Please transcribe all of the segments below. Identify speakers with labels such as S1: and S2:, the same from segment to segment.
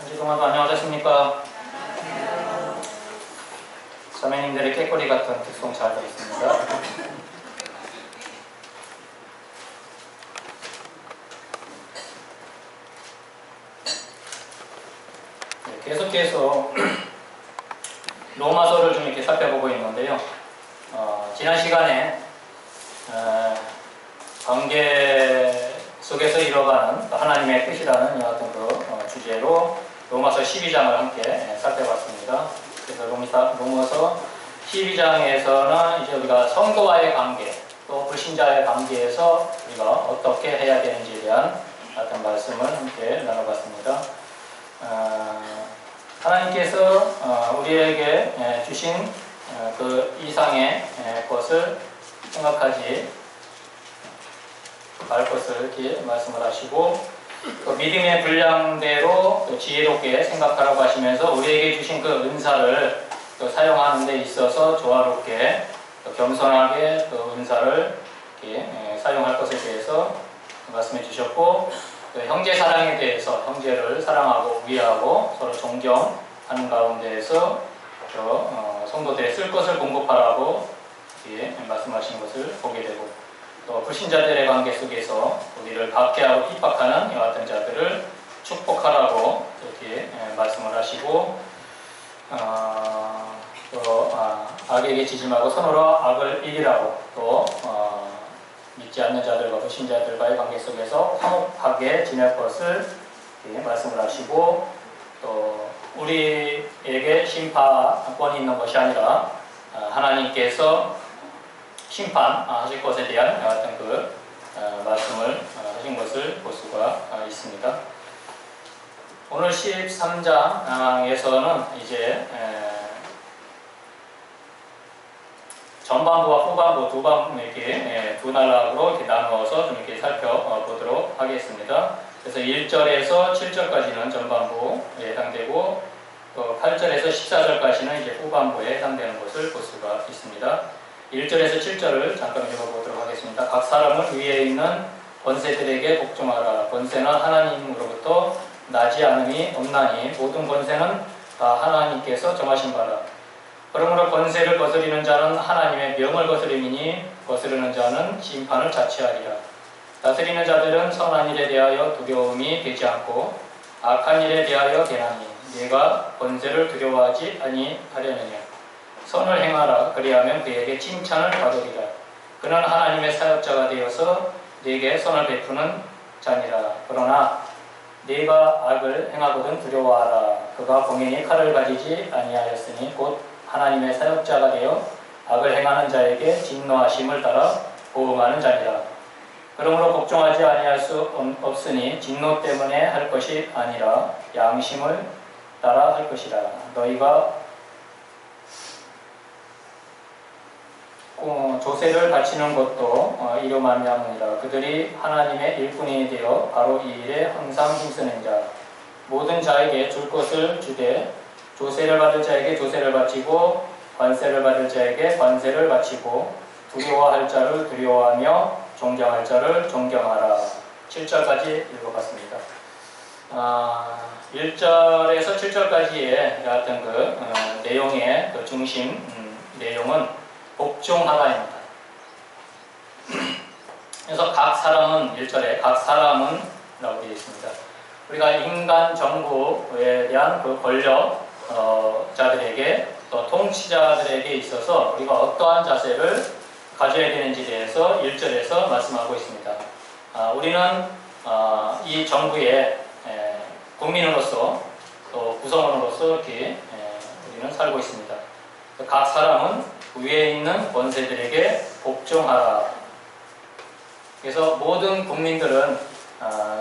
S1: 한주 동안도 안녕하셨습니까? 자매님들의 깨꼬리 같은 특송 잘 들었습니다. 네, 계속해서 로마서를 좀 이렇게 살펴보고 있는데요. 지난 시간에 관계 속에서 이뤄가는 하나님의 뜻이라는 어떤 그 주제로 로마서 12장을 함께 살펴봤습니다. 그래서 로마서 12장에서는 이제 우리가 성도와의 관계, 또 불신자의 관계에서 우리가 어떻게 해야 되는지에 대한 어떤 말씀을 함께 나눠봤습니다. 하나님께서 우리에게 주신 그 이상의 것을 생각하지 말 것을 이렇게 말씀을 하시고, 그 믿음의 분량대로 지혜롭게 생각하라고 하시면서 우리에게 주신 그 은사를 사용하는 데 있어서 조화롭게 겸손하게 그 은사를 이렇게 사용할 것에 대해서 말씀해 주셨고, 형제 사랑에 대해서 형제를 사랑하고 위하고 서로 존경하는 가운데에서 성도들의 쓸 것을 공급하라고 이렇게 말씀하신 것을 보게 되고, 또 불신자들의 관계 속에서 우리를 박해하고 핍박하는 이와 같은 자들을 축복하라고 이렇게 말씀을 하시고, 또 악에게 지지 말고 선으로 악을 이기라고, 또 믿지 않는 자들과 불신자들과의 관계 속에서 화목하게 지낼 것을 이렇게 말씀을 하시고, 또 우리에게 심판권이 있는 것이 아니라 하나님께서 심판하실 것에 대한 어떤 그 말씀을 하신 것을 볼 수가 있습니다. 오늘 13장에서는 이제 전반부와 후반부 이렇게 두 단락으로 이렇게 나누어서 좀 이렇게 살펴보도록 하겠습니다. 그래서 1절에서 7절까지는 전반부에 해당되고, 또 8절에서 14절까지는 이제 후반부에 해당되는 것을 볼 수가 있습니다. 1절에서 7절을 잠깐 읽어보도록 하겠습니다. 각 사람은 위에 있는 권세들에게 복종하라. 권세는 하나님으로부터 나지 않음이 없나니 모든 권세는 다 하나님께서 정하신 바라. 그러므로 권세를 거스리는 자는 하나님의 명을 거스림이니 거스르는 자는 심판을 자취하리라. 다스리는 자들은 선한 일에 대하여 두려움이 되지 않고 악한 일에 대하여 개나니 네가 권세를 두려워하지 아니하려느냐. 선을 행하라. 그리하면 그에게 칭찬을 받으리라. 그는 하나님의 사역자가 되어서 네게 선을 베푸는 자니라. 그러나 네가 악을 행하거든 두려워하라. 그가 공연히 칼을 가지지 아니하였으니 곧 하나님의 사역자가 되어 악을 행하는 자에게 진노하심을 따라 보응하는 자니라. 그러므로 복종하지 아니할 수 없으니 진노 때문에 할 것이 아니라 양심을 따라 할 것이라. 너희가 조세를 바치는 것도 이로 말미암으니라. 그들이 하나님의 일꾼이 되어 바로 이 일에 항상 힘쓰는 자. 모든 자에게 줄 것을 주되 조세를 받을 자에게 조세를 바치고 관세를 받을 자에게 관세를 바치고 두려워할 자를 두려워하며 존경할 자를 존경하라. 7절까지 읽어봤습니다. 1절에서 7절까지의 같은 그 내용의 그 중심 내용은 복종하라입니다. 그래서 각 사람은 1절에 각 사람은 라고 되어 있습니다. 우리가 인간 정부에 대한 그 권력자들에게 또 통치자들에게 있어서 우리가 어떠한 자세를 가져야 되는지에 대해서 1절에서 말씀하고 있습니다. 우리는 이 정부의 국민으로서 또 구성원으로서 이렇게 우리는 살고 있습니다. 각 사람은 위에 있는 권세들에게 복종하라. 그래서 모든 국민들은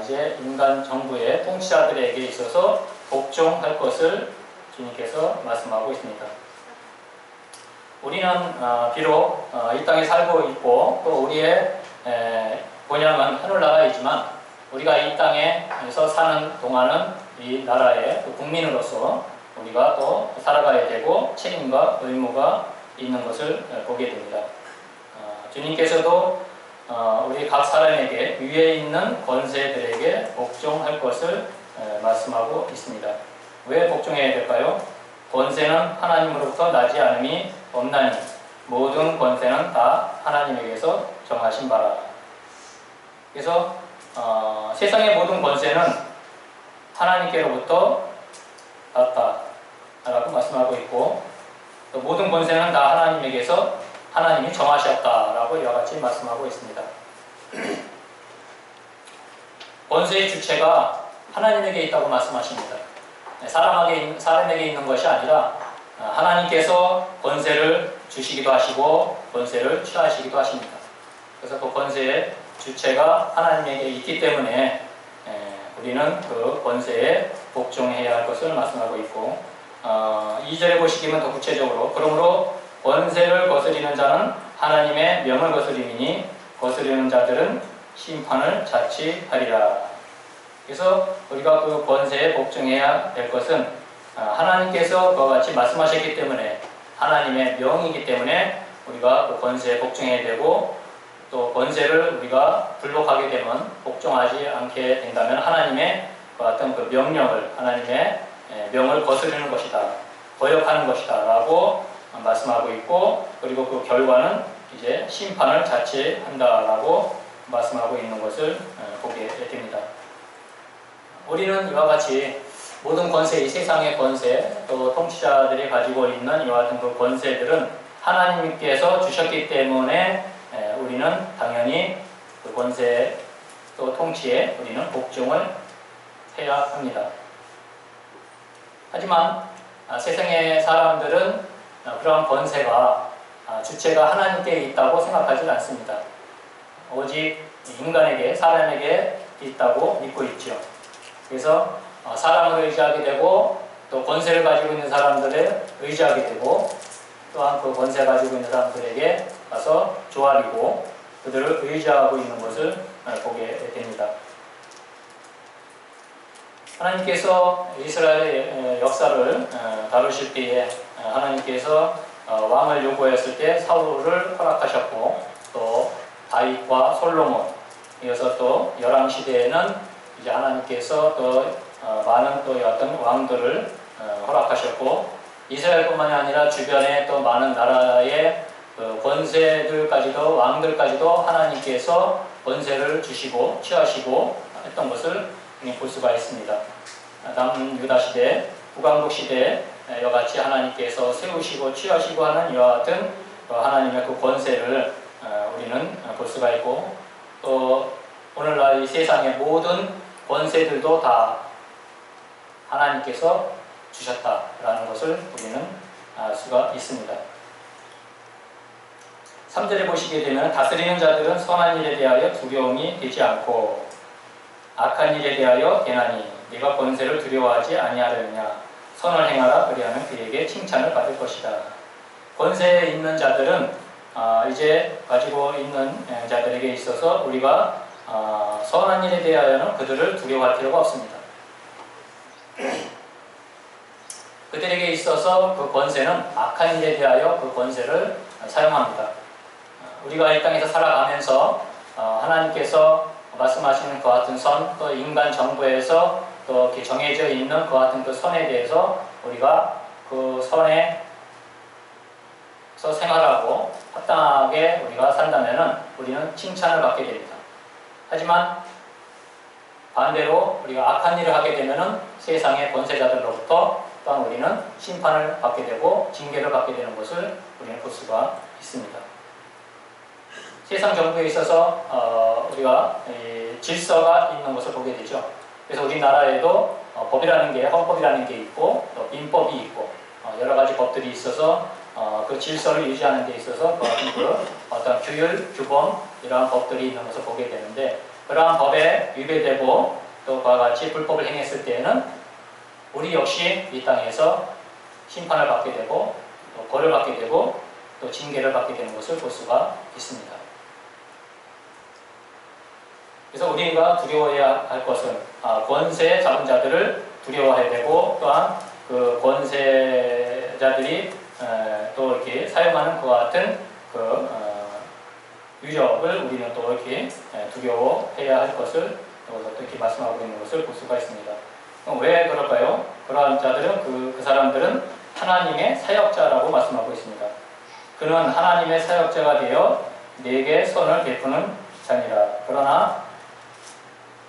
S1: 이제 인간 정부의 통치자들에게 있어서 복종할 것을 주님께서 말씀하고 있습니다. 우리는 비록 이 땅에 살고 있고 또 우리의 본향은 하늘나라이지만 우리가 이 땅에서 사는 동안은 이 나라의 국민으로서 우리가 또 살아가야 되고 책임과 의무가 있는 것을 보게 됩니다. 주님께서도 우리 각 사람에게 위에 있는 권세들에게 복종할 것을 말씀하고 있습니다. 왜 복종해야 될까요? 권세는 하나님으로부터 나지 않음이 없나니 모든 권세는 다 하나님에게서 정하신 바라. 그래서 세상의 모든 권세는 하나님께로부터 났다라고 말씀하고 있고, 또 모든 권세는 다 하나님에게서 하나님이 정하셨다라고 이와 같이 말씀하고 있습니다. 권세의 주체가 하나님에게 있다고 말씀하십니다. 사람에게 있는 것이 아니라 하나님께서 권세를 주시기도 하시고 권세를 취하시기도 하십니다. 그래서 그 권세의 주체가 하나님에게 있기 때문에 우리는 그 권세에 복종해야 할 것을 말씀하고 있고, 2절에 보시기면 더 구체적으로 그러므로 권세를 거스리는 자는 하나님의 명을 거스림이니 거스리는 자들은 심판을 자취하리라. 그래서 우리가 그 권세에 복종해야 될 것은 하나님께서 그와 같이 말씀하셨기 때문에, 하나님의 명이기 때문에 우리가 그 권세에 복종해야 되고, 또 권세를 우리가 불복하게 되면, 복종하지 않게 된다면 하나님의 그 어떤 그 명령을, 하나님의 명을 거스르는 것이다, 거역하는 것이다 라고 말씀하고 있고, 그리고 그 결과는 이제 심판을 자취한다라고 말씀하고 있는 것을 보게 됩니다. 우리는 이와 같이 모든 권세, 이 세상의 권세, 또 통치자들이 가지고 있는 이와 같은 그 권세들은 하나님께서 주셨기 때문에 우리는 당연히 그 권세 또 통치에 우리는 복종을 해야 합니다. 하지만 세상의 사람들은 그러한 권세가 주체가 하나님께 있다고 생각하지 않습니다. 오직 인간에게, 사람에게 있다고 믿고 있죠. 그래서 사람을 의지하게 되고, 또 권세를 가지고 있는 사람들을 의지하게 되고, 또한 그 권세 가지고 있는 사람들에게 가서 조아리고 그들을 의지하고 있는 것을 보게 됩니다. 하나님께서 이스라엘의 역사를 다루실 때에 하나님께서 왕을 요구했을 때 사울을 허락하셨고, 또 다윗과 솔로몬, 이어서 또 열왕시대에는 이제 하나님께서 또 많은 또 어떤 왕들을 허락하셨고, 이스라엘뿐만이 아니라 주변에 또 많은 나라의 그 권세들까지도, 왕들까지도 하나님께서 권세를 주시고 취하시고 했던 것을 볼 수가 있습니다. 남유다 시대, 북왕국 시대에 이와 같이 하나님께서 세우시고 취하시고 하는 이와 같은 하나님의 그 권세를 우리는 볼 수가 있고, 또 오늘날 이 세상의 모든 권세들도 다 하나님께서 주셨다라는 것을 우리는 알 수가 있습니다. 3절에 보시게 되면 다스리는 자들은 선한 일에 대하여 두려움이 되지 않고 악한 일에 대하여 개나니 네가 권세를 두려워하지 아니하려느냐, 선을 행하라 그리하면 그에게 칭찬을 받을 것이다. 권세에 있는 자들은 이제 가지고 있는 자들에게 있어서 우리가 선한 일에 대하여는 그들을 두려워할 필요가 없습니다. 그들에게 있어서 그 권세는 악한 일에 대하여 그 권세를 사용합니다. 우리가 이 땅에서 살아가면서 하나님께서 말씀하시는 그 같은 선, 또 인간 정부에서 또 이렇게 정해져 있는 그 같은 그 선에 대해서 우리가 그 선에서 생활하고 합당하게 우리가 산다면은 우리는 칭찬을 받게 됩니다. 하지만 반대로 우리가 악한 일을 하게 되면은 세상의 권세자들로부터 또한 우리는 심판을 받게 되고 징계를 받게 되는 것을 우리는 볼 수가 있습니다. 세상 정부에 있어서 우리가 질서가 있는 것을 보게 되죠. 그래서 우리나라에도 법이라는 게, 헌법이라는 게 있고 또 민법이 있고 여러 가지 법들이 있어서 그 질서를 유지하는 데 있어서 그 어떤 규율, 규범 이러한 법들이 있는 것을 보게 되는데, 그러한 법에 위배되고 또 그와 같이 불법을 행했을 때에는 우리 역시 이 땅에서 심판을 받게 되고 또 벌을 받게 되고 또 징계를 받게 되는 것을 볼 수가 있습니다. 그래서 우리가 두려워해야 할 것은 권세 잡은 자들을 두려워해야 되고, 또한 그 권세자들이 또 이렇게 사용하는 그와 같은 그 유력을 우리는 또 이렇게 두려워해야 할 것을 여기서 또 이렇게 말씀하고 있는 것을 볼 수가 있습니다. 그럼 왜 그럴까요? 그러한 자들은 그 사람들은 하나님의 사역자라고 말씀하고 있습니다. 그는 하나님의 사역자가 되어 네게 선을 베푸는 자니라. 그러나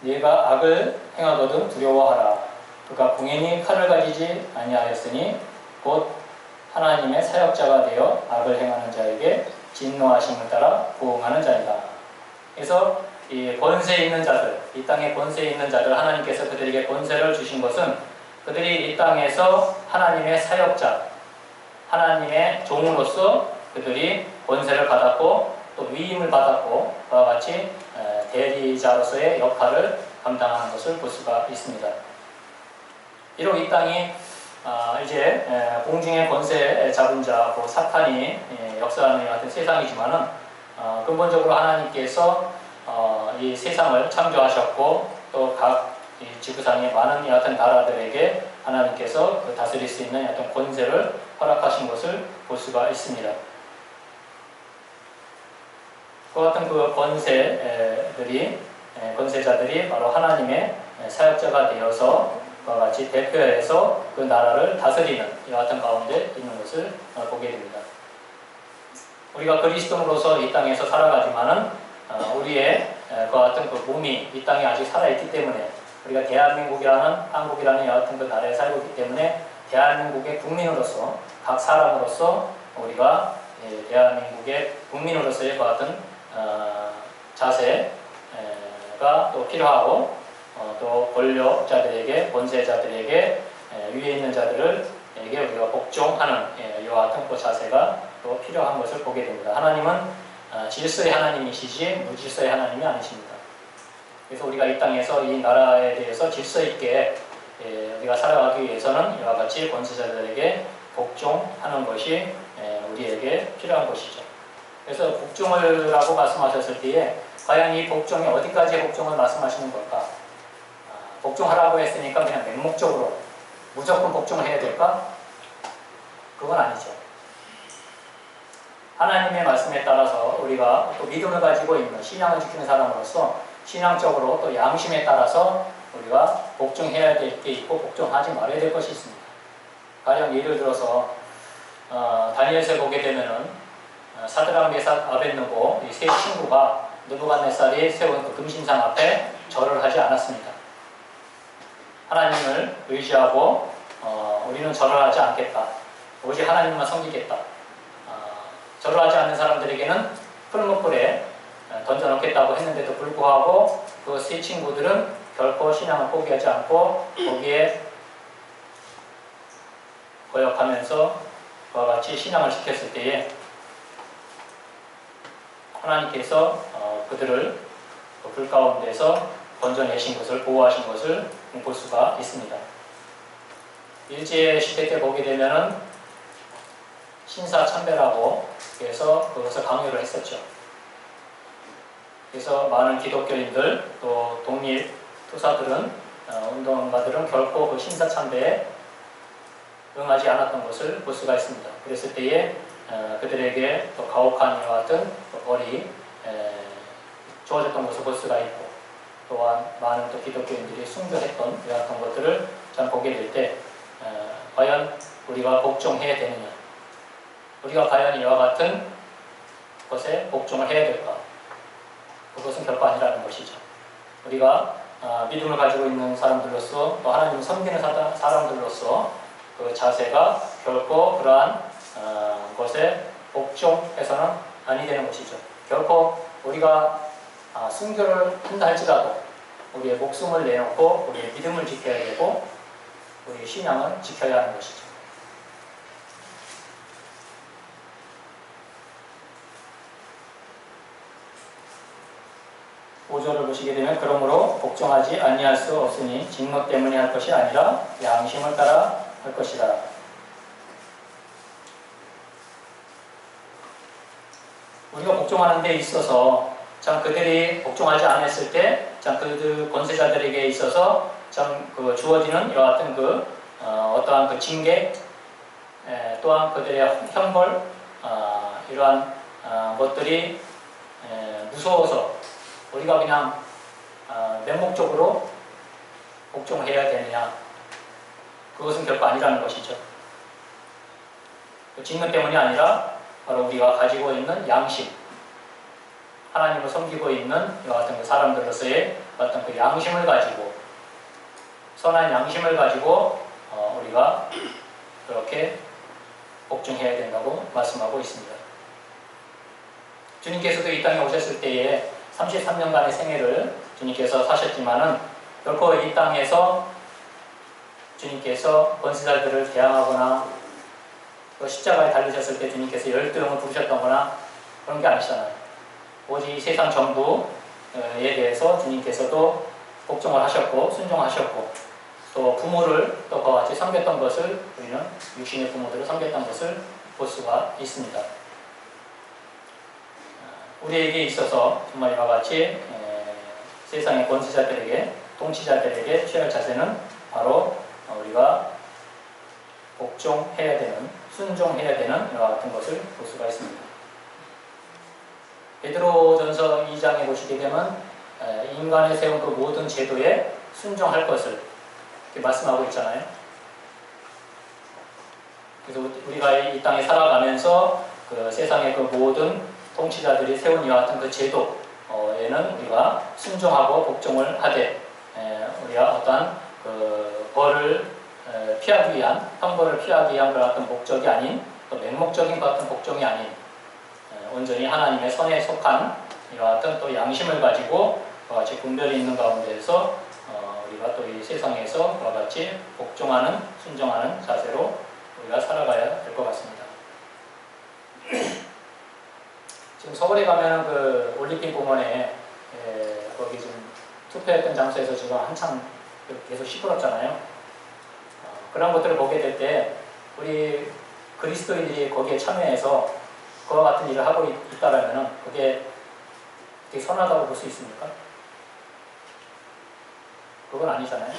S1: 네가 악을 행하거든 두려워하라. 그가 공연히 칼을 가지지 아니하였으니 곧 하나님의 사역자가 되어 악을 행하는 자에게 진노하심을 따라 부응하는 자이다. 그래서 이 권세 있는 자들, 이 땅에 권세 있는 자들, 하나님께서 그들에게 권세를 주신 것은 그들이 이 땅에서 하나님의 사역자, 하나님의 종으로서 그들이 권세를 받았고 또 위임을 받았고 그와 같이 대리자로서의 역할을 감당하는 것을 볼 수가 있습니다. 비록 이 땅이 이제 공중의 권세 잡은 자, 사탄이 역사하는 같은 세상이지만은 근본적으로 하나님께서 이 세상을 창조하셨고 또 각 지구상의 많은 같은 나라들에게 하나님께서 그 다스릴 수 있는 어떤 권세를 허락하신 것을 볼 수가 있습니다. 그 같은 그 권세자들이 바로 하나님의 사역자가 되어서 그와 같이 대표해서 그 나라를 다스리는 이와 같은 가운데 있는 것을 보게 됩니다. 우리가 그리스도로서 이 땅에서 살아가지만은 우리의 그와 같은 그 몸이 이 땅에 아직 살아있기 때문에 우리가 대한민국이라는 한국이라는 여하 같은 그 나라에 살고 있기 때문에 대한민국의 국민으로서 각 사람으로서 우리가 대한민국의 국민으로서의 그와 같은 자세가 또 필요하고 또 권력자들에게 권세자들에게 위에 있는 자들에게 우리가 복종하는 이와 같은 그 자세가 또 필요한 것을 보게 됩니다. 하나님은 질서의 하나님이시지 무질서의 하나님이 아니십니다. 그래서 우리가 이 땅에서 이 나라에 대해서 질서 있게 우리가 살아가기 위해서는 이와 같이 권세자들에게 복종하는 것이 우리에게 필요한 것이죠. 그래서 복종을 라고 말씀하셨을 때에 과연 이 복종이 어디까지의 복종을 말씀하시는 걸까? 복종하라고 했으니까 그냥 맹목적으로 무조건 복종을 해야 될까? 그건 아니죠. 하나님의 말씀에 따라서 우리가 또 믿음을 가지고 있는 신앙을 지키는 사람으로서 신앙적으로 또 양심에 따라서 우리가 복종해야 될 게 있고 복종하지 말아야 될 것이 있습니다. 가령 예를 들어서 다니엘서에 보게 되면은 사드락, 메삭, 아벳느고 이 세 친구가 느부갓네살이 세운 그 금신상 앞에 절을 하지 않았습니다. 하나님을 의지하고 우리는 절을 하지 않겠다. 오직 하나님만 섬기겠다. 절을 하지 않는 사람들에게는 풀무불에 던져놓겠다고 했는데도 불구하고 그 세 친구들은 결코 신앙을 포기하지 않고 거기에 거역하면서 그와 같이 신앙을 지켰을 때에 하나님께서 그들을 불 가운데서 건져내신 것을 보호하신 것을 볼 수가 있습니다. 일제 시대 때 보게 되면은 신사참배라고 해서 그것을 강요를 했었죠. 그래서 많은 기독교인들 또 독립 투사들은 운동가들은 결코 그 신사참배에 응하지 않았던 것을 볼 수가 있습니다. 그랬을 때에 그들에게 또 가혹한 이와 같은 벌이 주어졌던 것을 볼 수가 있고 또한 많은 또 기독교인들이 순교했던 이와 같은 것들을 참 보게 될 때 과연 우리가 복종해야 되느냐, 우리가 과연 이와 같은 것에 복종을 해야 될까? 그것은 결코 아니라는 것이죠. 우리가 믿음을 가지고 있는 사람들로서 또 하나님을 섬기는 사람들로서 그 자세가 결코 그러한 것에 복종해서는 아니 되는 것이죠. 결코 우리가 순교를 한다 할지라도 우리의 목숨을 내놓고 우리의 믿음을 지켜야 되고 우리의 신앙을 지켜야 하는 것이죠. 5절을 보시게 되면 그러므로 복종하지 아니할 수 없으니 직무 때문에 할 것이 아니라 양심을 따라 할 것이다. 우리가 복종하는 데 있어서 참 그들이 복종하지 않았을 때 참 그들 권세자들에게 있어서 참 그 주어지는 이와 같은 그 어떠한 그 징계 또한 그들의 형벌 이러한 것들이 무서워서 우리가 그냥 맹목적으로 복종을 해야 되느냐, 그것은 결코 아니라는 것이죠. 그 직분 때문이 아니라 바로 우리가 가지고 있는 양심, 하나님을 섬기고 있는 이와 같은 그 사람들로서의 어떤 그 양심을 가지고, 선한 양심을 가지고 우리가 그렇게 복종해야 된다고 말씀하고 있습니다. 주님께서도 이 땅에 오셨을 때에 33년간의 생애를 주님께서 사셨지만은 결코 이 땅에서 주님께서 권세자들을 대항하거나 또 십자가에 달리셨을 때 주님께서 12명을 부르셨던거나 그런 게 아니잖아요. 오직 세상 정부에 대해서 주님께서도 복종을 하셨고 순종하셨고 또 부모를 또 그와 같이 섬겼던 것을 우리는 육신의 부모들을 섬겼던 것을 볼 수가 있습니다. 우리에게 있어서 정말 이와 같이 세상의 권세자들에게 통치자들에게 취할 자세는 바로 우리가 복종해야 되는, 순종해야 되는 이와 같은 것을 볼 수가 있습니다. 베드로전서 2장에 보시게 되면 인간에 세운 그 모든 제도에 순종할 것을 이렇게 말씀하고 있잖아요. 그래서 우리가 이 땅에 살아가면서 그 세상의 그 모든 통치자들이 세운 이와 같은 그 제도에는 우리가 순종하고 복종을 하되 우리가 어떠한 그 벌을 피하기 위한, 형벌을 피하기 위한 그런 어떤 목적이 아닌 또 맹목적인 것 같은 복종이 아닌 온전히 하나님의 선에 속한 이와 같은 또 양심을 가지고 그와 같이 분별이 있는 가운데에서 우리가 또 이 세상에서 그와 같이 복종하는, 순종하는 자세로 우리가 살아가야 될 것 같습니다. 지금 서울에 가면 그 올림픽 공원에 거기 지금 투표했던 장소에서 지금 한참 계속 시끄럽잖아요. 그런 것들을 보게 될 때 우리 그리스도인들이 거기에 참여해서 그와 같은 일을 하고 있다라면 그게 되게 선하다고 볼 수 있습니까? 그건 아니잖아요.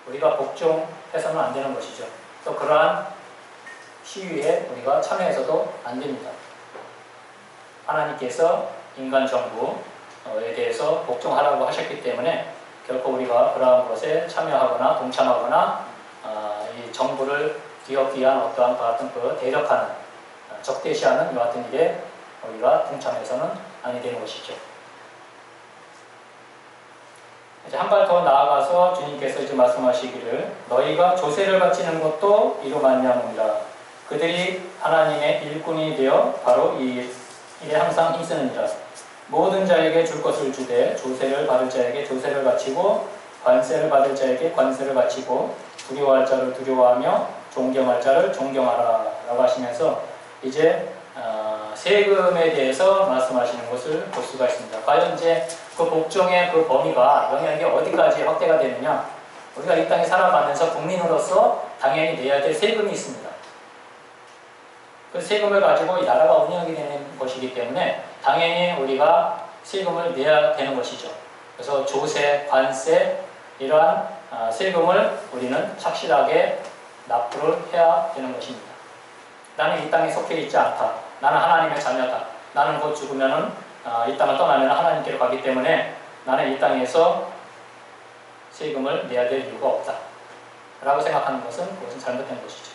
S1: 우리가 복종해서는 안 되는 것이죠. 또 그러한 시위에 우리가 참여해서도 안 됩니다. 하나님께서 인간 정부에 대해서 복종하라고 하셨기 때문에 결코 우리가 그러한 것에 참여하거나 동참하거나 이 정부를 뒤엎기 위한 어떠한 같은 그 대적하는, 적대시하는 이와 같은 일에 우리가 동참해서는 아니 되는 것이죠. 이제 한 발 더 나아가서 주님께서 이제 말씀하시기를 너희가 조세를 바치는 것도 이로 말미암음이라. 그들이 하나님의 일꾼이 되어 바로 이 일에 항상 힘쓰느니라. 모든 자에게 줄 것을 주되 조세를 받을 자에게 조세를 바치고 관세를 받을 자에게 관세를 바치고 두려워할 자를 두려워하며 존경할 자를 존경하라 라고 하시면서 이제 세금에 대해서 말씀하시는 것을 볼 수가 있습니다. 과연 이제 그 복종의 그 범위가 영향이 어디까지 확대가 되느냐? 우리가 이 땅에 살아가면서 국민으로서 당연히 내야 될 세금이 있습니다. 그 세금을 가지고 이 나라가 운영이 되는 것이기 때문에 당연히 우리가 세금을 내야 되는 것이죠. 그래서 조세, 관세 이러한 세금을 우리는 착실하게 납부를 해야 되는 것입니다. 나는 이 땅에 속해 있지 않다. 나는 하나님의 자녀다. 나는 곧 죽으면은 이 땅을 떠나면 하나님께로 가기 때문에 나는 이 땅에서 세금을 내야 될 이유가 없다. 라고 생각하는 것은 그것은 잘못된 것이죠.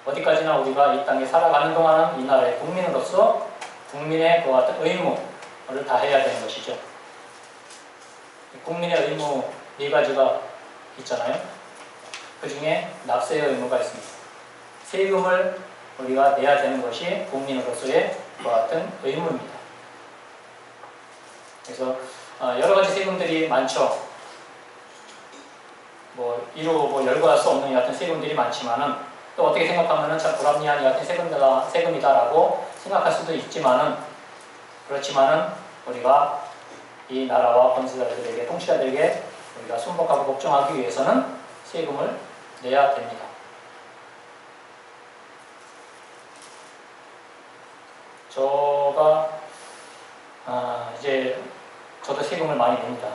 S1: 어디까지나 우리가 이 땅에 살아가는 동안은 이 나라의 국민으로서 국민의 그와 같은 의무를 다해야 되는 것이죠. 국민의 의무 네 가지가 있잖아요. 그 중에 납세의 의무가 있습니다. 세금을 우리가 내야 되는 것이 국민으로서의 그와 같은 의무입니다. 그래서 여러 가지 세금들이 많죠. 이루 열거할 수 없는 이 같은 세금들이 많지만은 또 어떻게 생각하면은 참 불합리한 이 같은 세금이다라고 생각할 수도 있지만은 그렇지만은 우리가 이 나라와 권세자들에게 통치자들에게 우리가 순복하고 복종하기 위해서는 세금을 내야 됩니다. 이제 저도 세금을 많이 냅니다.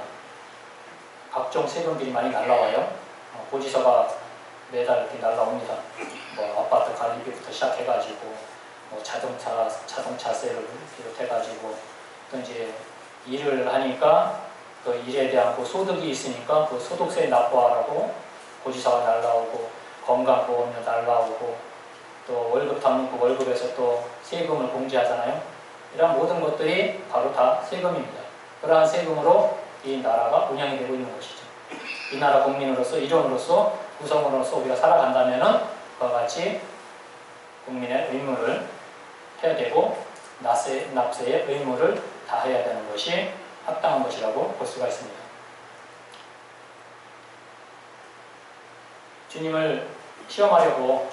S1: 각종 세금들이 많이 날라와요. 고지서가 매달 이렇게 날라옵니다. 아파트 관리비부터 시작해가지고 자동차세를 비롯해가지고 또 이제 일을 하니까 그 일에 대한 그 소득이 있으니까 그 소득세 납부하라고 보지서가 날라오고 건강보험료 날라오고 또 월급 탐구 월급에서 또 세금을 공제하잖아요. 이런 모든 것들이 바로 다 세금입니다. 그러한 세금으로 이 나라가 운영이 되고 있는 것이죠. 이 나라 국민으로서 일원으로서 구성원으로서 우리가 살아간다면은 그와 같이 국민의 의무를 해야 되고 납세의 의무를 다해야 되는 것이 합당한 것이라고 볼 수가 있습니다. 주님을 시험하려고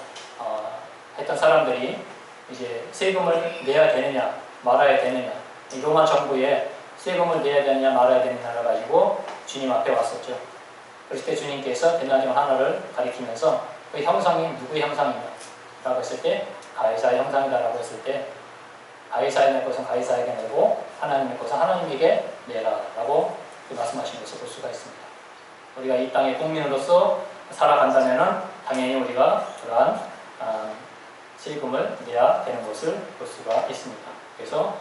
S1: 했던 사람들이 이제 세금을 내야 되느냐 말아야 되느냐, 이 로마 정부에 세금을 내야 되느냐 말아야 되느냐를 가지고 주님 앞에 왔었죠. 그랬을 때 주님께서 대나무 하나를 가리키면서 그 형상이 누구의 형상이냐 라고 했을 때 가이사의 형상이다 라고 했을 때 가이사의 낼 것은 가이사에게 내고 하나님의 것은 하나님에게 내라 라고 말씀하신 것을 볼 수가 있습니다. 우리가 이 땅의 국민으로서 살아간다면 당연히 우리가 그러한 세금을 내야 되는 것을 볼 수가 있습니다. 그래서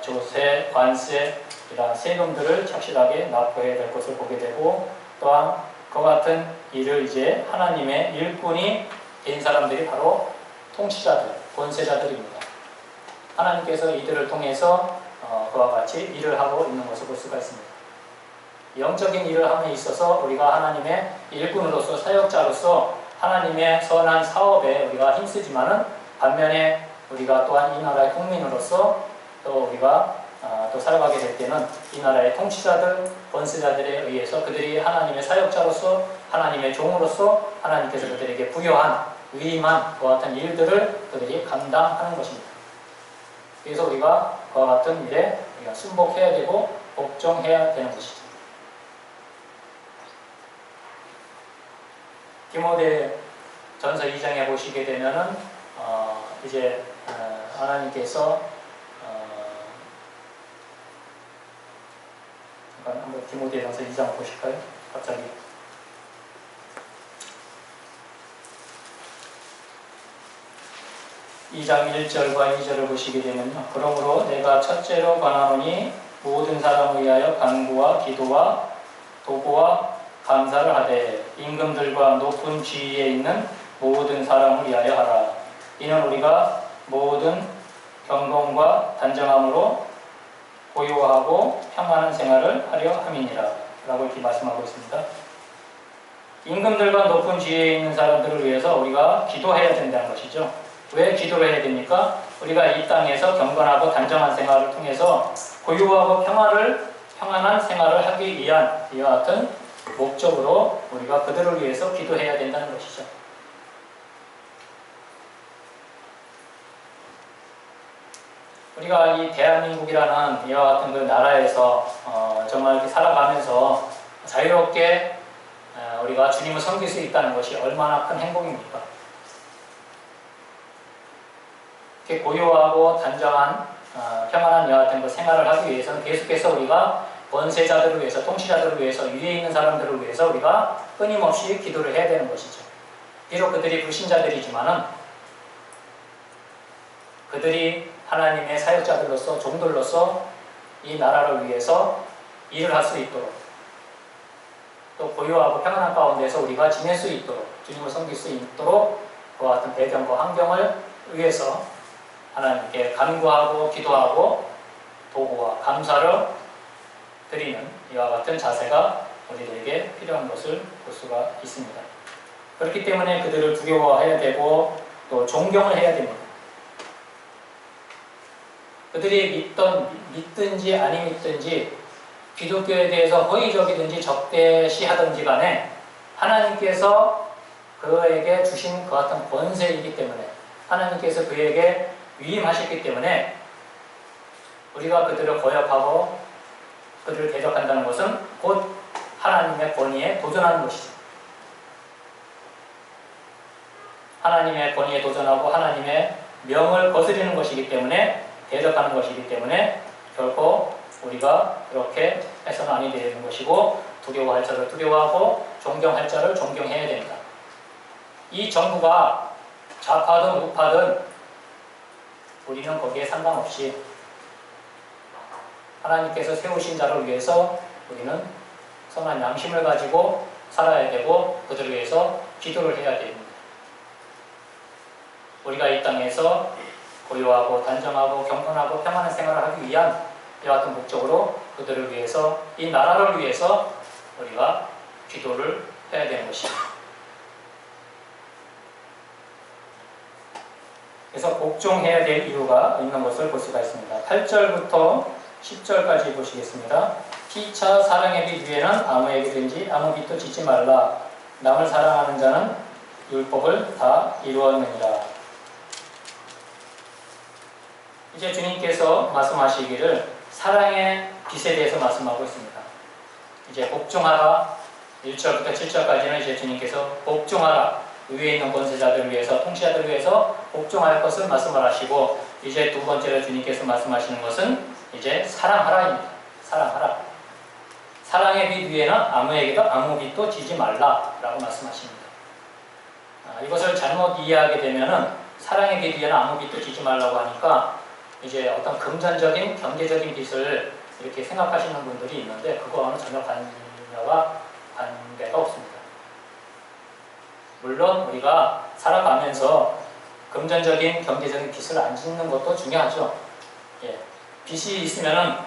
S1: 조세, 관세 이러한 세금들을 착실하게 납부해야 될 것을 보게 되고 또한 그와 같은 일을 이제 하나님의 일꾼이 된 사람들이 바로 통치자들, 권세자들입니다. 하나님께서 이들을 통해서 그와 같이 일을 하고 있는 것을 볼 수가 있습니다. 영적인 일을 함에 있어서 우리가 하나님의 일꾼으로서 사역자로서 하나님의 선한 사업에 우리가 힘쓰지만은 반면에 우리가 또한 이 나라의 국민으로서 또 우리가 또 살아가게 될 때는 이 나라의 통치자들, 권세자들에 의해서 그들이 하나님의 사역자로서 하나님의 종으로서 하나님께서 그들에게 부여한 위임한 그와 같은 일들을 그들이 감당하는 것입니다. 그래서 우리가 그와 같은 일에 우리가 순복해야 되고 복종해야 되는 것이죠. 디모데 전서 2장에 보시게 되면은 이제 하나님께서 잠깐 한번 디모데전서 2장 보실까요? 갑자기 2장 1절과 2절을 보시게 되면요. 그러므로 내가 첫째로 권하노니 모든 사람을 위하여 간구와 기도와 도구와 감사를 하되 임금들과 높은 지위에 있는 모든 사람을 위하여 하라. 이는 우리가 모든 경건과 단정함으로 고요하고 평안한 생활을 하려 함이니라 라고 이렇게 말씀하고 있습니다. 임금들과 높은 지위에 있는 사람들을 위해서 우리가 기도해야 된다는 것이죠. 왜 기도를 해야 됩니까? 우리가 이 땅에서 경건하고 단정한 생활을 통해서 고요하고 평안한 생활을 하기 위한 이와 같은 목적으로 우리가 그들을 위해서 기도해야 된다는 것이죠. 우리가 이 대한민국이라는 이와 같은 그 나라에서 정말 이렇게 살아가면서 자유롭게 우리가 주님을 섬길 수 있다는 것이 얼마나 큰 행복입니까? 이렇게 고요하고 단정한 평안한 이와 같은 그 생활을 하기 위해서는 계속해서 우리가 권세자들을 위해서, 통치자들을 위해서, 위에 있는 사람들을 위해서 우리가 끊임없이 기도를 해야 되는 것이죠. 비록 그들이 불신자들이지만은 그들이 하나님의 사역자들로서, 종들로서 이 나라를 위해서 일을 할 수 있도록 또 고요하고 평안한 가운데서 우리가 지낼 수 있도록 주님을 섬길 수 있도록 그와 같은 배경과 환경을 위해서 하나님께 간구하고 기도하고 도구와 감사를 드리는 이와 같은 자세가 우리들에게 필요한 것을 볼 수가 있습니다. 그렇기 때문에 그들을 두려워해야 되고 또 존경을 해야 됩니다. 그들이 믿든지 아니 믿든지 기독교에 대해서 허위적이든지 적대시하든지 간에 하나님께서 그에게 주신 그 같은 권세이기 때문에 하나님께서 그에게 위임하셨기 때문에 우리가 그들을 거역하고 그들을 대적한다는 것은 곧 하나님의 권위에 도전하는 것이죠. 하나님의 권위에 도전하고 하나님의 명을 거스르는 것이기 때문에 대적하는 것이기 때문에 결코 우리가 그렇게 해서는 아니 되는 것이고 두려워할 자를 두려워하고 존경할 자를 존경해야 됩니다. 이 정부가 좌파든 우파든 우리는 거기에 상관없이 하나님께서 세우신 자를 위해서 우리는 선한 양심을 가지고 살아야 되고 그들을 위해서 기도를 해야 됩니다. 우리가 이 땅에서 고요하고 단정하고 경건하고 평안한 생활을 하기 위한 이와 같은 목적으로 그들을 위해서, 이 나라를 위해서 우리가 기도를 해야 되는 것입니다. 그래서 복종해야 될 이유가 있는 것을 볼 수가 있습니다. 8절부터 10절까지 보시겠습니다. 피차 사랑의 빛 위에는 아무에게든지 아무 빛도 짓지 말라. 남을 사랑하는 자는 율법을 다 이루었느니라. 이제 주님께서 말씀하시기를 사랑의 빛에 대해서 말씀하고 있습니다. 이제 복종하라. 1절부터 7절까지는 이제 주님께서 복종하라. 위에 있는 권세자들을 위해서, 통치자들을 위해서 복종할 것을 말씀을 하시고, 이제 두 번째로 주님께서 말씀하시는 것은 이제 사랑하라입니다. 사랑하라. 사랑의 빛 위에는 아무에게도 아무 빛도 지지 말라라고 말씀하십니다. 이것을 잘못 이해하게 되면은 사랑의 빛 위에는 아무 빛도 지지 말라고 하니까 이제 어떤 금전적인 경제적인 빛을 이렇게 생각하시는 분들이 있는데 그거와는 전혀 관계가 없습니다. 물론 우리가 살아가면서 금전적인 경제적인 빚을 안 짓는 것도 중요하죠. 예. 빚이 있으면은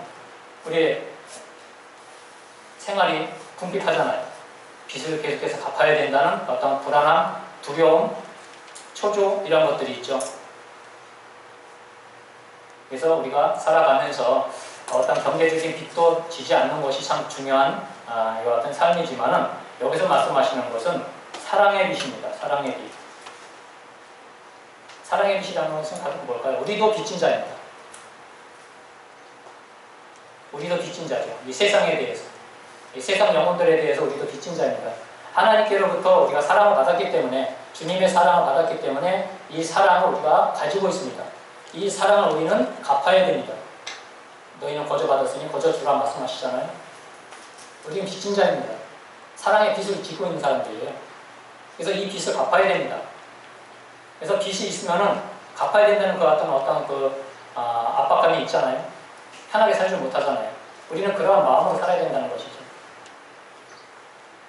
S1: 우리 생활이 궁핍하잖아요. 빚을 계속해서 갚아야 된다는 어떤 불안함, 두려움, 초조 이런 것들이 있죠. 그래서 우리가 살아가면서 어떤 경제적인 빚도 지지 않는 것이 참 중요한 이와 같은 삶이지만은 여기서 말씀하시는 것은 사랑의 빛입니다. 사랑의 빛. 사랑의 빛이라는 것은 가장 뭘까요? 우리도 빚진 자입니다. 우리도 빚진 자죠. 이 세상에 대해서. 이 세상 영혼들에 대해서 우리도 빚진 자입니다. 하나님께로부터 우리가 사랑을 받았기 때문에, 주님의 사랑을 받았기 때문에 이 사랑을 우리가 가지고 있습니다. 이 사랑을 우리는 갚아야 됩니다. 너희는 거저 받았으니 거저 주라 말씀하시잖아요. 우리는 빚진 자입니다. 사랑의 빚을 지고 있는 사람들이에요. 그래서 이 빚을 갚아야 됩니다. 그래서 빚이 있으면은 갚아야 된다는 것 같은 어떤 압박감이 있잖아요. 편하게 살지 못하잖아요. 우리는 그러한 마음으로 살아야 된다는 것이죠.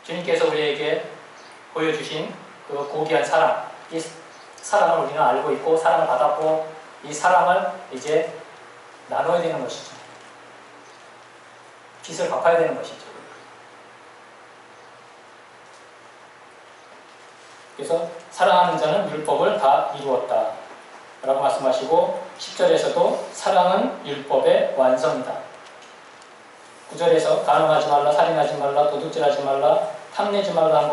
S1: 주님께서 우리에게 보여주신 그 고귀한 사랑, 이 사랑을 우리는 알고 있고 사랑을 받았고 이 사랑을 이제 나눠야 되는 것이죠. 빚을 갚아야 되는 것이죠. 그래서 사랑하는 자는 율법을 다 이루었다 라고 말씀하시고 10절에서도 사랑은 율법의 완성이다. 9절에서 간음하지 말라, 살인하지 말라, 도둑질하지 말라, 탐내지 말라 한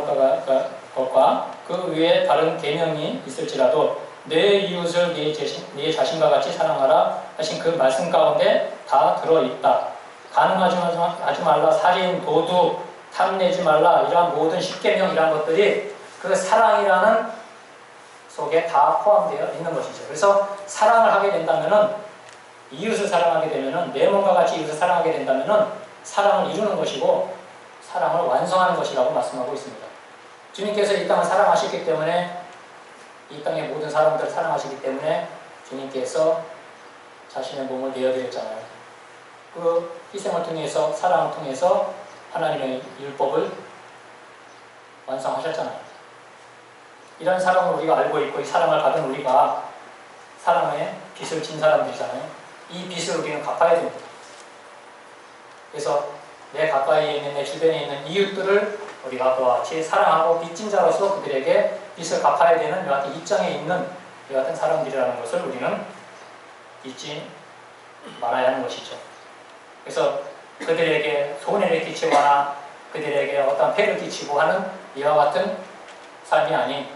S1: 것과 그 위에 다른 계명이 있을지라도 내 이웃을 네 자신과 같이 사랑하라 하신 그 말씀 가운데 다 들어있다. 간음하지 말라, 살인, 도둑, 탐내지 말라 이러한 모든 십계명 이런 것들이 그 사랑이라는 속에 다 포함되어 있는 것이죠. 그래서 사랑을 하게 된다면은, 이웃을 사랑하게 되면은, 내 몸과 같이 이웃을 사랑하게 된다면은 사랑을 이루는 것이고 사랑을 완성하는 것이라고 말씀하고 있습니다. 주님께서 이 땅을 사랑하셨기 때문에, 이 땅의 모든 사람들을 사랑하시기 때문에 주님께서 자신의 몸을 내어드렸잖아요. 그 희생을 통해서, 사랑을 통해서 하나님의 율법을 완성하셨잖아요. 이런 사랑을 우리가 알고 있고 이 사랑을 받은 우리가 사랑의 빚을 진 사람들이잖아요. 이 빚을 우리는 갚아야 됩니다. 그래서 내 가까이에 있는, 내 주변에 있는 이웃들을 우리가 그와 같이 사랑하고 빚진 자로서 그들에게 빚을 갚아야 되는 이 같은 입장에 있는 이 같은 사람들이라는 것을 우리는 잊지 말아야 하는 것이죠. 그래서 그들에게 손해를 끼치거나 그들에게 어떤 폐를 끼치고 하는 이와 같은 삶이 아닌,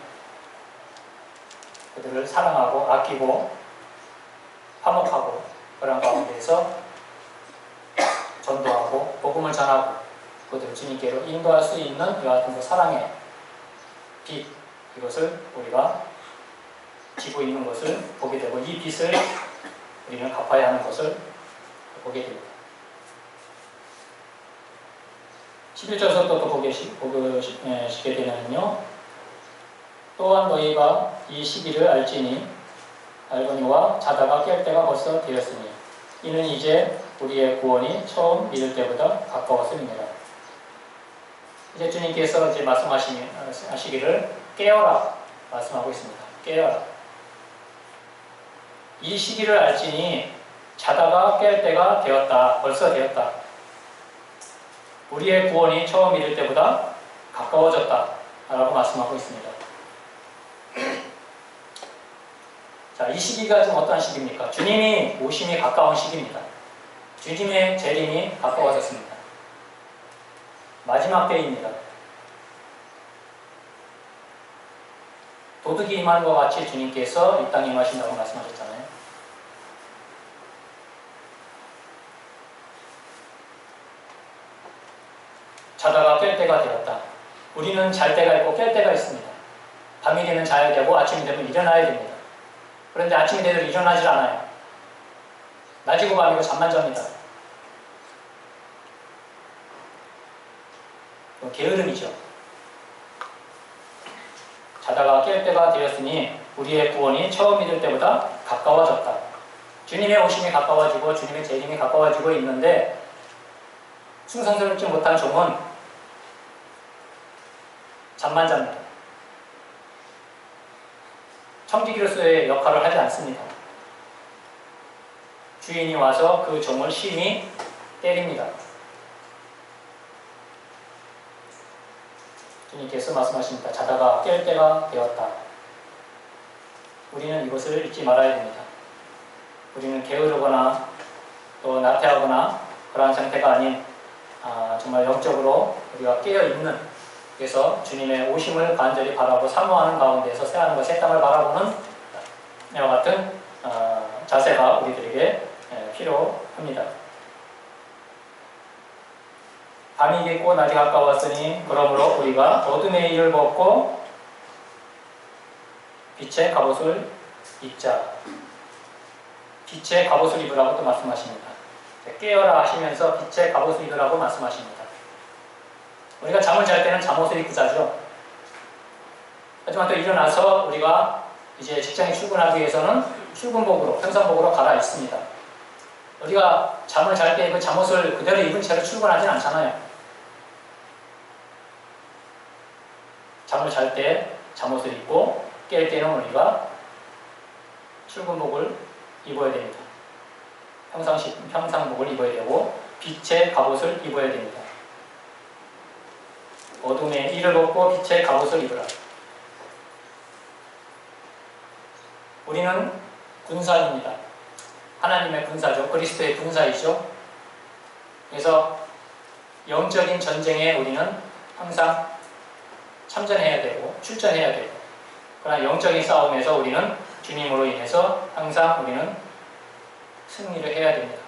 S1: 그들을 사랑하고 아끼고 화목하고 그런 가운데에서 전도하고 복음을 전하고 그들을 주님께로 인도할 수 있는 이와 같은 그 사랑의 빛, 이것을 우리가 지고 있는 것을 보게 되고 이 빚을 우리는 갚아야 하는 것을 보게 됩니다. 11절에서 또 보시게 되면요, 또한 너희가 이 시기를 알거니와 자다가 깰 때가 벌써 되었으니 이는 이제 우리의 구원이 처음 믿을 때보다 가까웠음이니라. 이제 주님께서 이제 말씀하시기를 깨어라 말씀하고 있습니다. 깨어라. 이 시기를 알지니 자다가 깰 때가 되었다. 벌써 되었다. 우리의 구원이 처음 이를 때보다 가까워졌다. 라고 말씀하고 있습니다. 자, 이 시기가 좀 어떠한 시기입니까? 주님이 오심이 가까운 시기입니다. 주님의 재림이 가까워졌습니다. 마지막 때입니다. 도둑이 임하는 것 같이 주님께서 이 땅에 임하신다고 말씀하셨잖아요. 자다가 깰 때가 되었다. 우리는 잘 때가 있고 깰 때가 있습니다. 밤이 되면 자야 되고 아침이 되면 일어나야 됩니다. 그런데 아침이 되도록 일어나질 않아요. 낮이고 밤이고 잠만 잡니다. 게으름이죠. 자다가 깰 때가 되었으니 우리의 구원이 처음 믿을 때보다 가까워졌다. 주님의 오심이 가까워지고 주님의 재림이 가까워지고 있는데 충성스럽지 못한 종은 잠만 잡니다. 청지기로서의 역할을 하지 않습니다. 주인이 와서 그 종을 심히 때립니다. 주님께서 말씀하십니다. 자다가 깰 때가 되었다. 우리는 이것을 잊지 말아야 됩니다. 우리는 게으르거나 또 나태하거나 그러한 상태가 아닌 정말 영적으로 우리가 깨어있는, 그래서 주님의 오심을 간절히 바라고 사모하는 가운데서 새하늘과 새 땅을 바라보는 이와 같은 자세가 우리들에게 필요합니다. 밤이 겠고 낮이 가까웠으니 그러므로 우리가 어둠의 일을 벗고 빛의 갑옷을 입자. 빛의 갑옷을 입으라고 또 말씀하십니다. 깨어라 하시면서 빛의 갑옷을 입으라고 말씀하십니다. 우리가 잠을 잘 때는 잠옷을 입고 자죠. 하지만 또 일어나서 우리가 이제 직장에 출근하기 위해서는 출근복으로, 평상복으로 갈아입습니다. 우리가 잠을 잘 때 그 잠옷을 그대로 입은 채로 출근하진 않잖아요. 잠을 잘 때 잠옷을 입고 깰 때는 우리가 출근복을 입어야 됩니다. 평상복을 입어야 되고 빛의 갑옷을 입어야 됩니다. 어둠의 일을 벗고 빛의 갑옷을 입으라. 우리는 군사입니다. 하나님의 군사죠. 그리스도의 군사이죠. 그래서 영적인 전쟁에 우리는 항상 참전해야 되고 출전해야 되고, 그러나 영적인 싸움에서 우리는 주님으로 인해서 항상 우리는 승리를 해야 됩니다.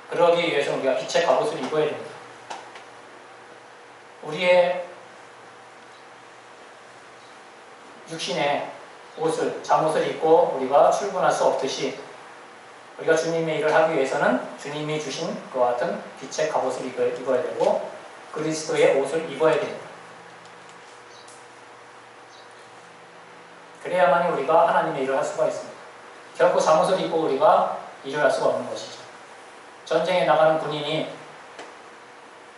S1: 그러기 위해서 우리가 빛의 갑옷을 입어야 됩니다. 우리의 육신의 옷을, 잠옷을 입고 우리가 출근할 수 없듯이 우리가 주님의 일을 하기 위해서는 주님이 주신 그와 같은 빛의 갑옷을 입어야 되고 그리스도의 옷을 입어야 됩니다. 그래야만 우리가 하나님의 일을 할 수가 있습니다. 결코 잠옷을 입고 우리가 일을 할 수가 없는 것이죠. 전쟁에 나가는 군인이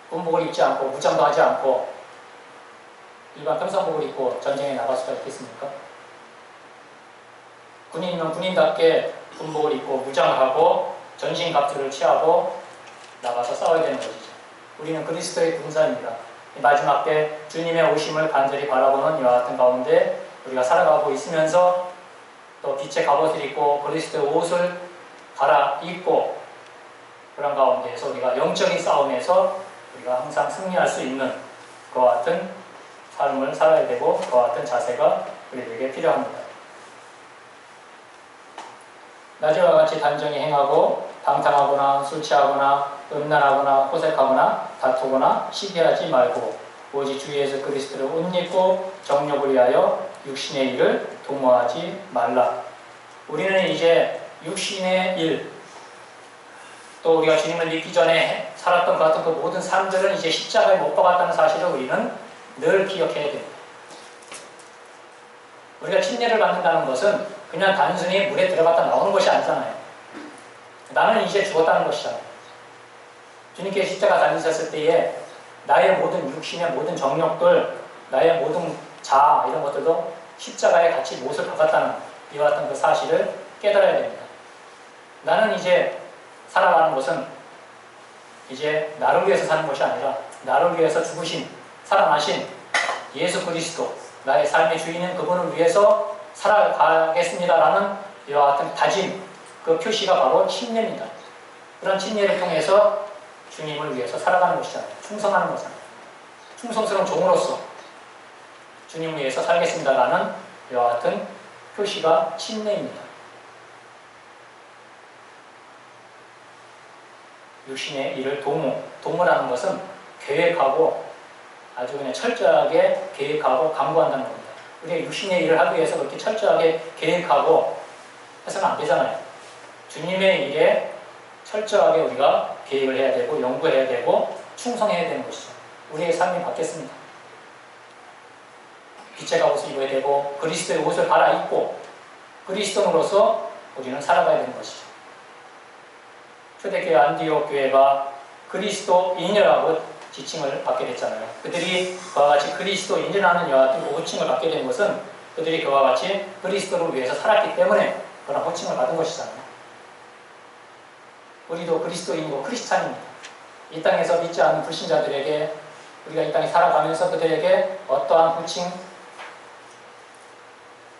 S1: 군복을 입지 않고 무장도 하지 않고 일반 평상복을 입고 전쟁에 나갈 수가 있겠습니까? 군인은 군인답게 군복을 입고 무장을 하고 전신갑주를 취하고 나가서 싸워야 되는 것이죠. 우리는 그리스도의 군사입니다. 마지막 때 주님의 오심을 간절히 바라보는 이와 같은 가운데 우리가 살아가고 있으면서 또 빛의 갑옷을 입고 그리스도의 옷을 갈아입고 그런 가운데에서 우리가 영적인 싸움에서 우리가 항상 승리할 수 있는 그와 같은 삶을 살아야 되고 그와 같은 자세가 우리에게 필요합니다. 낮에와 같이 단정히 행하고 방탕하거나 술 취하거나 음란하거나 호색하거나 다투거나 시기하지 말고 오직 주 예수 그리스도를 옷 입고 정욕을 위하여 육신의 일을 도모하지 말라. 우리는 이제 육신의 일, 또 우리가 주님을 믿기 전에 살았던 것 같은 그 모든 삶들은 이제 십자가에 못 박았다는 사실을 우리는 늘 기억해야 됩니다. 우리가 침례를 받는다는 것은 그냥 단순히 물에 들어갔다 나오는 것이 아니잖아요. 나는 이제 죽었다는 것이잖아요. 주님께서 십자가 달리셨을 때에 나의 모든 육신의 모든 정욕들, 나의 모든 자아 이런 것들도 십자가에 같이 못을 박았다는 이와 같은 그 사실을 깨달아야 됩니다. 나는 이제 살아가는 것은 이제 나를 위해서 사는 것이 아니라 나를 위해서 죽으신, 살아나신 예수 그리스도, 나의 삶의 주인인 그분을 위해서 살아가겠습니다라는 이와 같은 다짐, 그 표시가 바로 침례입니다. 그런 침례를 통해서 주님을 위해서 살아가는 것이잖아요. 충성하는 거잖아요. 충성스러운 종으로서 주님을 위해서 살겠습니다라는 이와 같은 표시가 침례입니다. 육신의 일을 도모라는 것은 계획하고 아주 그냥 철저하게 계획하고 강구한다는 겁니다. 우리가 육신의 일을 하기 위해서 그렇게 철저하게 계획하고 해서는 안 되잖아요. 주님의 일에 철저하게 우리가 계획을 해야 되고 연구해야 되고 충성해야 되는 것이죠. 우리의 삶이 바뀌었습니다. 빛의 갑옷을 입어야 되고 그리스도의 옷을 갈아입고 그리스도인으로서 우리는 살아가야 되는 것이죠. 초대교회 안디옥 교회가 그리스도인이라고 지칭을 받게 됐잖아요. 그들이 그와 같이 그리스도인이라는 여하 같은 호칭을 받게 된 것은 그들이 그와 같이 그리스도를 위해서 살았기 때문에 그런 호칭을 받은 것이잖아요. 우리도 그리스도인이고 크리스찬입니다. 이 땅에서 믿지 않는 불신자들에게 우리가 이 땅에 살아가면서 그들에게 어떠한 호칭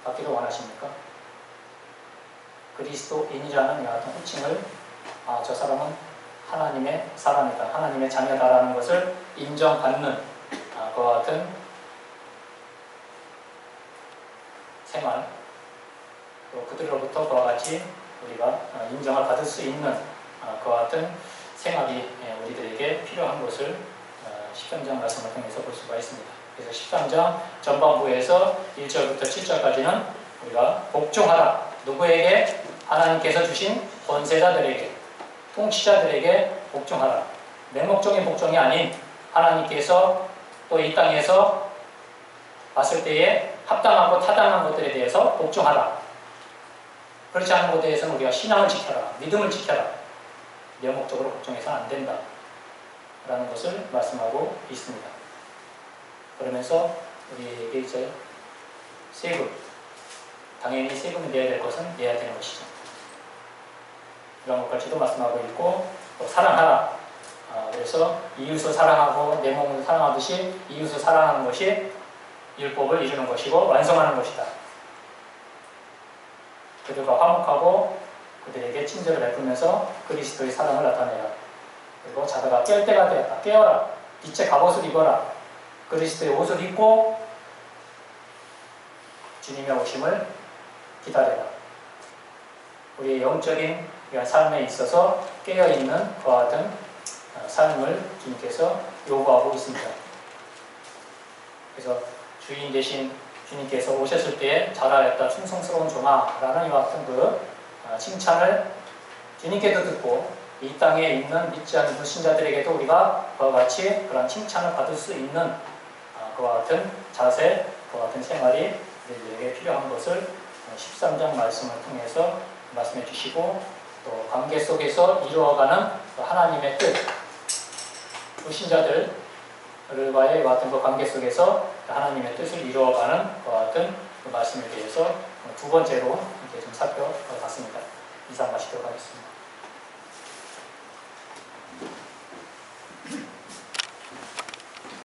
S1: 받기를 원하십니까? 그리스도인이라는 여하 같은 호칭을 저 사람은 하나님의 사람이다, 하나님의 자녀다라는 것을 인정받는 그와 같은 생활, 또 그들로부터 그와 같이 우리가 인정을 받을 수 있는 그와 같은 생활이 우리들에게 필요한 것을 13장 말씀을 통해서 볼 수가 있습니다. 그래서 13장 전반부에서 1절부터 7절까지는 우리가 복종하라. 누구에게? 하나님께서 주신 권세자들에게, 통치자들에게 복종하라. 맹목적인 복종이 아닌 하나님께서 또 이 땅에서 봤을 때에 합당하고 타당한 것들에 대해서 복종하라. 그렇지 않은 것에 대해서는 우리가 신앙을 지켜라, 믿음을 지켜라. 맹목적으로 복종해서는 안 된다 라는 것을 말씀하고 있습니다. 그러면서 우리에게 이제 세금, 당연히 세금을 내야 될 것은 내야 되는 것이죠. 이런 것까지도 말씀하고 있고, 또 사랑하라. 그래서 이웃을 사랑하고 내 몸을 사랑하듯이 이웃을 사랑하는 것이 율법을 이루는 것이고 완성하는 것이다. 그들과 화목하고 그들에게 친절을 베풀면서 그리스도의 사랑을 나타내라. 그리고 자다가 깰 때가 되었다. 깨어라. 빛의 갑옷을 입어라. 그리스도의 옷을 입고 주님의 오심을 기다려라. 우리의 영적인 삶에 있어서 깨어있는 그와 같은 삶을 주님께서 요구하고 있습니다. 그래서 주인 대신 주님께서 오셨을 때에 잘하였다 충성스러운 종아 라는 이와 같은 그 칭찬을 주님께도 듣고 이 땅에 있는 믿지 않는 불신자들에게도 우리가 그와 같이 그런 칭찬을 받을 수 있는 그와 같은 자세, 그와 같은 생활이 우리에게 필요한 것을 13장 말씀을 통해서 말씀해 주시고, 또 관계 속에서 이루어가는 하나님의 뜻, 불신자들과의 같은 그 관계 속에서 하나님의 뜻을 이루어가는 그와 같은 그 말씀에 대해서 두 번째로 이렇게 좀 살펴봤습니다. 이상 마치도록 하겠습니다.